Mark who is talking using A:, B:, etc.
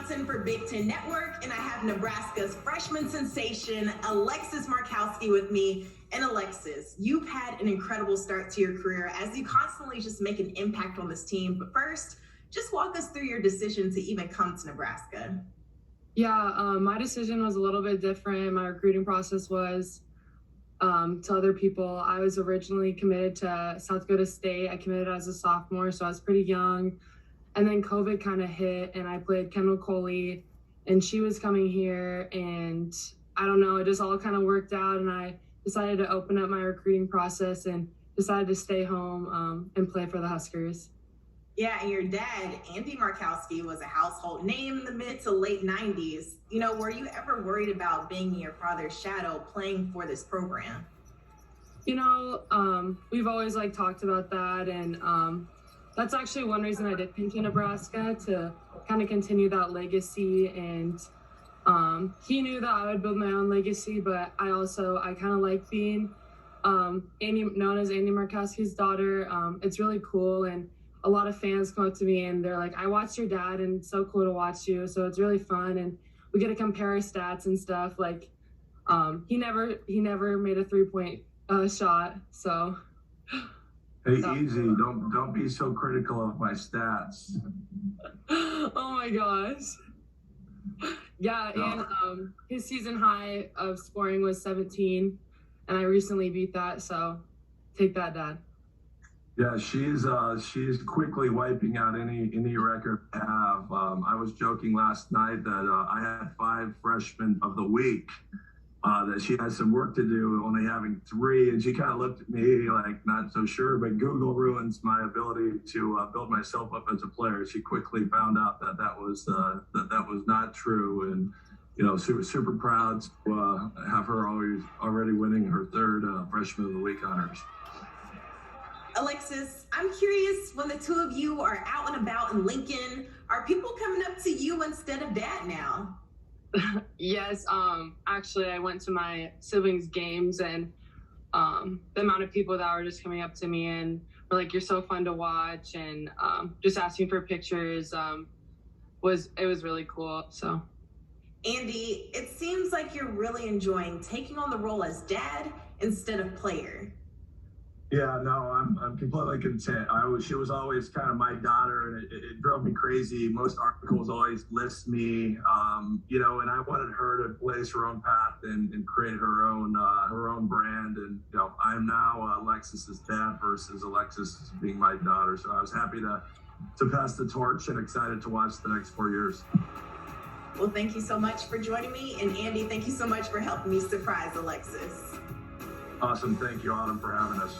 A: Johnson for Big Ten Network, and I have Nebraska's freshman sensation, Alexis Markowski, with me. And Alexis, you've had an incredible start to your career as you constantly just make an impact on this team. But first, just walk us through your decision to even come to Nebraska.
B: Yeah, my decision was a little bit different. My recruiting process was to other people. I was originally committed to South Dakota State. I committed as a sophomore, so I was pretty young. And then COVID kind of hit, and I played Kendall Coley, and she was coming here, and I don't know, it just all kind of worked out, and I decided to open up my recruiting process and decided to stay home and play for the Huskers.
A: Yeah, and your dad, Andy Markowski, was a household name in the mid to late 90s. You know, were you ever worried about being in your father's shadow playing for this program?
B: You know, we've always talked about that, and that's actually one reason I did come to Nebraska, to kind of continue that legacy. And he knew that I would build my own legacy, but I kind of like being known as Andy Markowski's daughter. It's really cool, and a lot of fans come up to me and they're like, I watched your dad and it's so cool to watch you. So it's really fun, and we get to compare stats and stuff. He never made a 3-point shot. So
C: hey, easy, don't be so critical of my stats.
B: Oh my gosh. Yeah, no. And his season high of scoring was 17, and I recently beat that, so take that, Dad.
C: Yeah, she's quickly wiping out any record I have. I was joking last night that I had 5 freshmen of the week, that she has some work to do, only having 3, and she kind of looked at me like not so sure, but Google ruins my ability to build myself up as a player. She quickly found out that was not true, and you know, super proud to have her already winning her 3rd freshman of the week honors.
A: Alexis, I'm curious, when the two of you are out and about in Lincoln, are people coming up to you instead of Dad now?
B: Yes, actually I went to my siblings' games, and the amount of people that were just coming up to me and were like, you're so fun to watch, and just asking for pictures was really cool. So
A: Andy, it seems like you're really enjoying taking on the role as dad instead of player.
C: Yeah, no, I'm completely content. She was always kind of my daughter, and it drove me crazy. Most articles always list me, you know, and I wanted her to blaze her own path and create her own brand. And you know, I'm now Alexis's dad versus Alexis being my daughter. So I was happy to pass the torch and excited to watch the next 4 years.
A: Well, thank you so much for joining me, and Andy, thank you so much for helping me surprise Alexis.
C: Awesome. Thank you, Autumn, for having us.